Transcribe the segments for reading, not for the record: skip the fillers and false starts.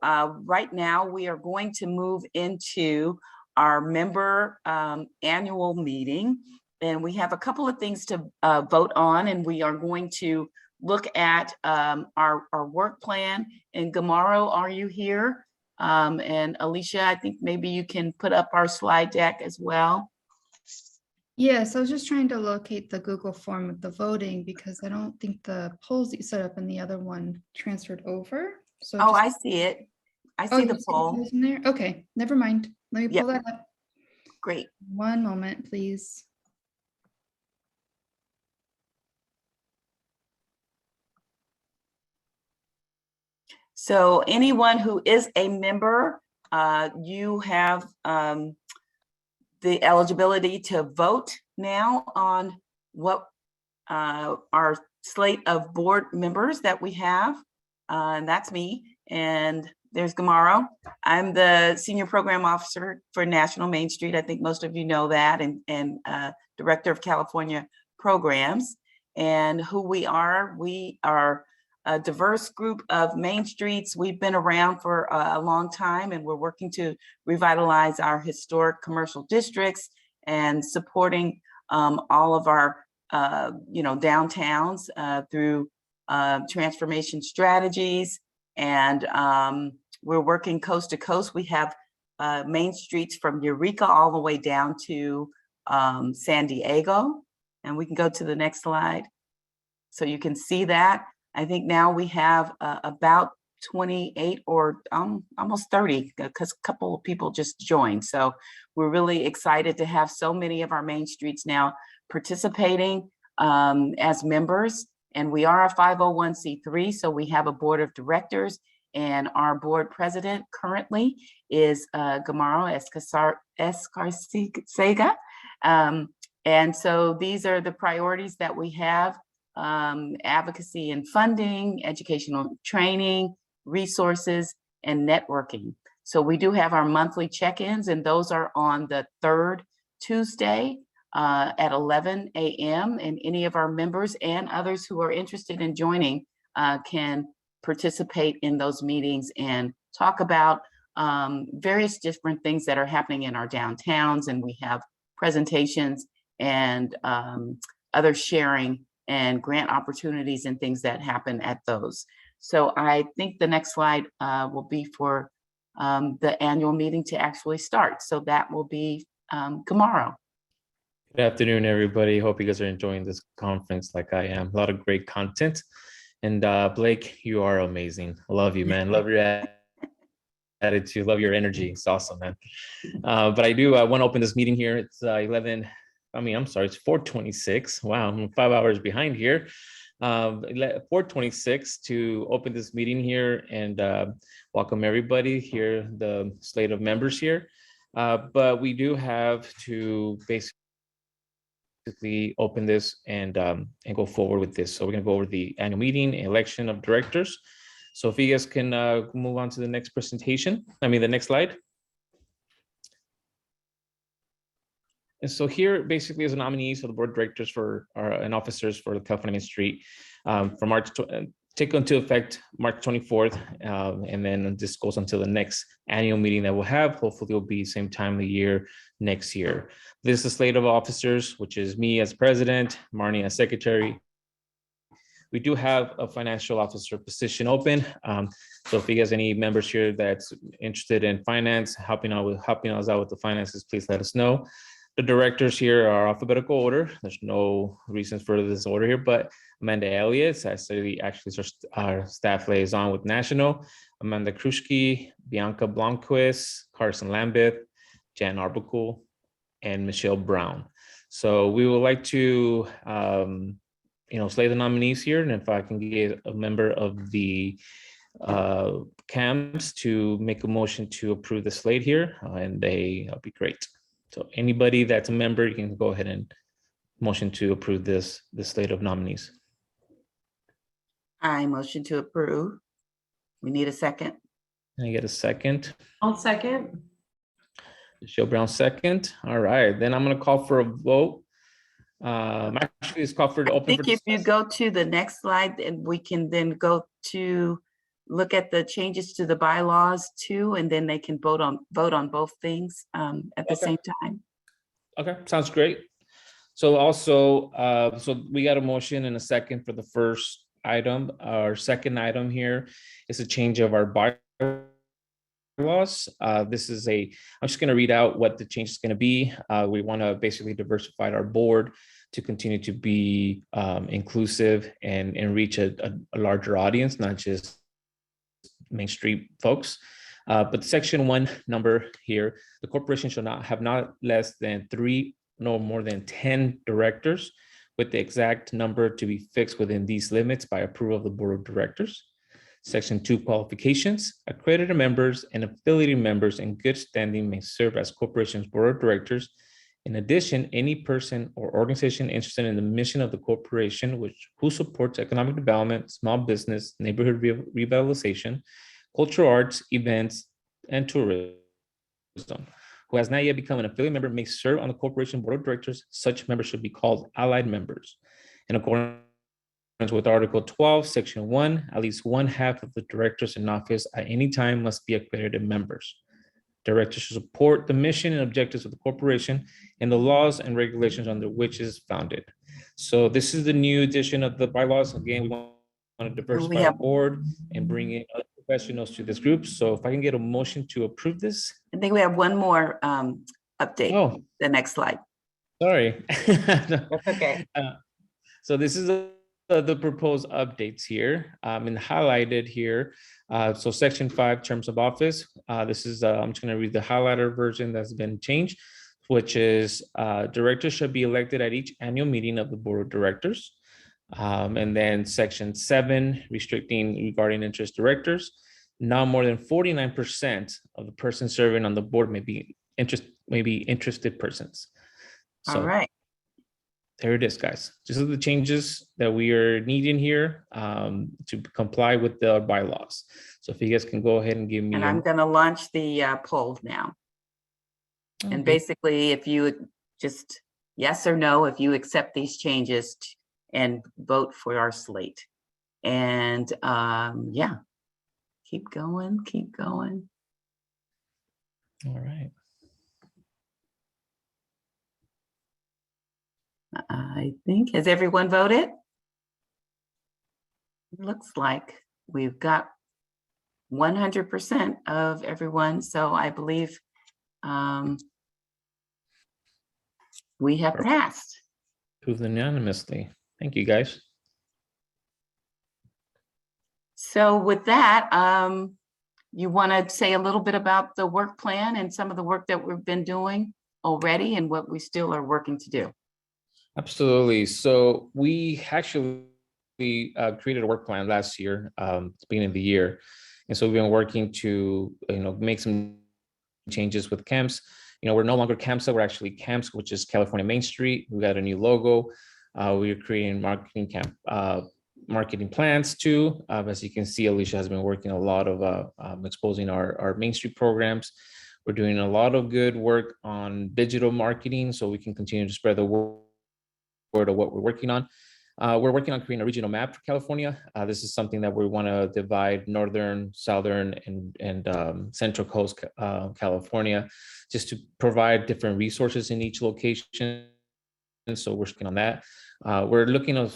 right now we are going to move into our member annual meeting, and we have a couple of things to vote on, and we are going to look at our work plan. And Gumaro, are you here? And Alicia, I think maybe you can put up our slide deck as well. Yes, I was just trying to locate the Google form of the voting because I don't think the polls that you set up in the other one transferred over. So I see it. I see the poll in there. Okay, never mind. Let me pull that up. Great. One moment, please. So anyone who is a member, you have the eligibility to vote now on what our slate of board members that we have. And that's me. And there's Gumaro. I'm the Senior Program Officer for National Main Street. I think most of you know that, and Director of California Programs. And who we are a diverse group of main streets. We've been around for a long time, and we're working to revitalize our historic commercial districts and supporting all of our downtowns through transformation strategies. And we're working coast to coast. We have main streets from Eureka all the way down to San Diego. And we can go to the next slide so you can see that. I think now we have about 28 or almost 30, because a couple of people just joined. So we're really excited to have so many of our main streets now participating as members. And we are a 501c3, so we have a board of directors, and our board president currently is Gumaro Escarcega. And so these are the priorities that we have: advocacy and funding, educational training, resources, and networking. So we do have our monthly check-ins, and those are on the third Tuesday at 11 a.m. And any of our members and others who are interested in joining can participate in those meetings and talk about various different things that are happening in our downtowns. And we have presentations and other sharing and grant opportunities and things that happen at those. So I think the next slide will be for the annual meeting to actually start. So that will be Gumaro. Good afternoon, everybody. Hope you guys are enjoying this conference like I am. A lot of great content. And Blake, you are amazing. I love you, man. Love your attitude. Love your energy. It's awesome, man. But I do want to open this meeting here. It's 4:26. Wow, I'm 5 hours behind here. 4:26 to open this meeting here and welcome everybody here, the slate of members here. But we do have to basically open this and go forward with this. So we're going to go over the annual meeting, election of directors. So if you guys can move on to the next presentation, the next slide. And so here basically is the nominees for the board of directors and officers for the California Main Street for take into effect March 24th. And then this goes until the next annual meeting that we'll have. Hopefully it'll be same time of the year next year. This is a slate of officers, which is me as president, Marnie as secretary. We do have a financial officer position open. So if you guys any members here that's interested in finance, helping us out with the finances, please let us know. The directors here are alphabetical order. There's no reasons for this order here, but Amanda Elliott, actually our staff liaison with National, Amanda Kruschke, Bianca Blomquist, Carson Lambeth, Jan Arbuckle, and Michelle Brown. So we would like to, slate the nominees here. And if I can get a member of the CAMS to make a motion to approve the slate here, and that'll be great. So anybody that's a member, you can go ahead and motion to approve this slate of nominees. I motion to approve. We need a second. Can I get a second? I'll second. Michelle Brown second. All right, then I'm going to call for a vote. Actually, it's called for to open. I think if you go to the next slide, and we can then go to look at the changes to the bylaws too, and then they can vote on both things at the Okay. same time. Okay, sounds great. So also, so we got a motion and a second for the first item. Our second item here is a change of our bylaws. This is I'm just going to read out what the change is going to be. We want to basically diversify our board to continue to be inclusive and reach a larger audience, not just Main Street folks. But section 1 number here, the corporation shall not have not less than 3 no more than 10 directors, with the exact number to be fixed within these limits by approval of the board of directors. Section 2 qualifications, accredited members and affiliated members in good standing may serve as corporation's board of directors. In addition, any person or organization interested in the mission of the corporation who supports economic development, small business, neighborhood revitalization, cultural arts, events, and tourism, who has not yet become an affiliate member, may serve on the corporation board of directors. Such members should be called allied members. In accordance with Article 12, Section 1, at least 1/2 of the directors in office at any time must be accredited members. Directors should support the mission and objectives of the corporation and the laws and regulations under which it is founded. So this is the new edition of the bylaws. Again, we want to diversify our board and bring in other professionals to this group. So if I can get a motion to approve this. I think we have one more update. Oh, The next slide. sorry. That's okay. So this is the proposed updates here and highlighted here. So section 5, terms of office. This is, I'm just going to read the highlighter version that's been changed, which is directors should be elected at each annual meeting of the board of directors. And then section 7, restricting regarding interest directors. Not more than 49% of the persons serving on the board may be interested persons. So, All right. there it is, guys. These are the changes that we are needing here to comply with the bylaws. So if you guys can go ahead and give me. And I'm going to launch the poll now. Okay. And basically, if you just yes or no, if you accept these changes and vote for our slate. And yeah, keep going, keep going. All right. I think, has everyone voted? It looks like we've got 100% of everyone. So I believe we have passed. Approved unanimously. Thank you, guys. So with that, you want to say a little bit about the work plan and some of the work that we've been doing already and what we still are working to do? Absolutely. So we actually created a work plan last year, beginning of the year. And so we've been working to, make some changes with CAMS. We're no longer CAMSA, we're actually CAMS, which is California Main Street. We got a new logo. We're creating marketing plans too. As you can see, Alicia has been working a lot of exposing our Main Street programs. We're doing a lot of good work on digital marketing so we can continue to spread the word of what we're working on. We're working on creating a regional map for California. This is something that we want to divide northern, southern, and central coast California, just to provide different resources in each location. And so we're working on that. We're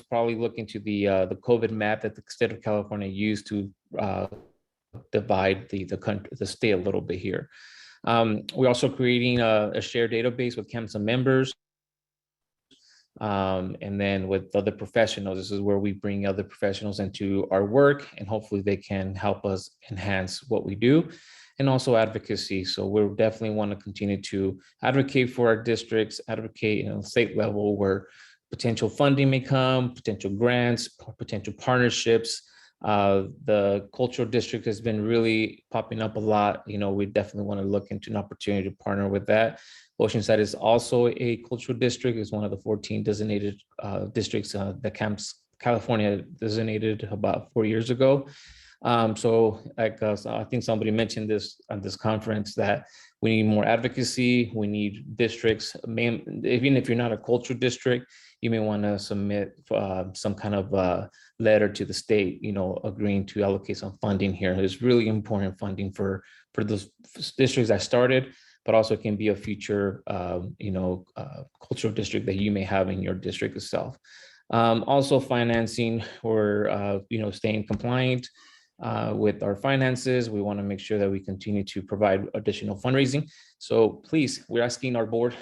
probably looking to the COVID map that the state of California used to divide the state a little bit here. We're also creating a shared database with CAMSA members. And then with other professionals, this is where we bring other professionals into our work, and hopefully they can help us enhance what we do, and also advocacy. So we definitely want to continue to advocate for our districts, advocate state level where potential funding may come, potential grants, potential partnerships. The cultural district has been really popping up a lot. We definitely want to look into an opportunity to partner with that. Oceanside is also a cultural district. It's one of the 14 designated districts that CAMS California designated about 4 years ago. So like I think somebody mentioned this at this conference, that we need more advocacy. We need districts, even if you're not a cultural district, you may want to submit some kind of letter to the state, agreeing to allocate some funding here. It's really important funding for those districts that started, but also can be a future, cultural district that you may have in your district itself. Also financing, or, staying compliant with our finances. We want to make sure that we continue to provide additional fundraising. So please, we're asking our board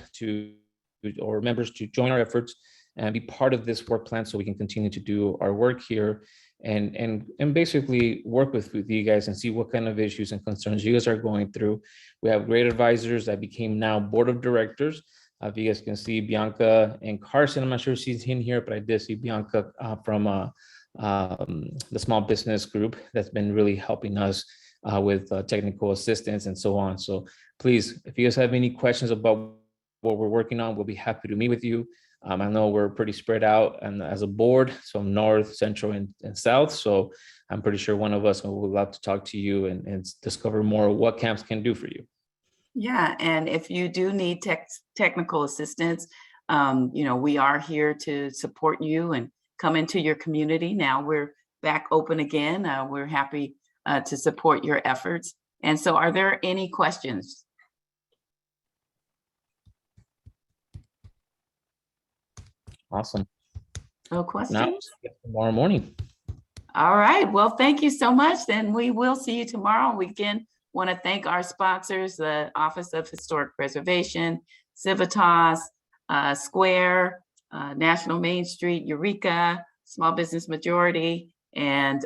or members to join our efforts and be part of this work plan, so we can continue to do our work here and basically work with you guys and see what kind of issues and concerns you guys are going through. We have great advisors that became now board of directors. If you guys can see Bianca and Carson, I'm not sure if she's in here, but I did see Bianca from the small business group that's been really helping us with technical assistance and so on. So please, if you guys have any questions about what we're working on, we'll be happy to meet with you. I know we're pretty spread out and as a board, so north, central, and south. So I'm pretty sure one of us would love to talk to you and discover more what CAMS can do for you. Yeah, and if you do need technical assistance, we are here to support you and come into your community. Now we're back open again. We're happy to support your efforts. And so are there any questions? Awesome. No questions? Now, tomorrow morning. All right. Well, thank you so much. Then we will see you tomorrow. We again want to thank our sponsors, the Office of Historic Preservation, Civitas, Square, National Main Street, Eureka, Small Business Majority, and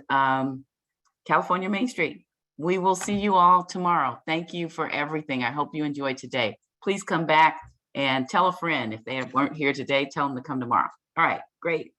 California Main Street. We will see you all tomorrow. Thank you for everything. I hope you enjoyed today. Please come back and tell a friend. If they weren't here today, tell them to come tomorrow. All right, great.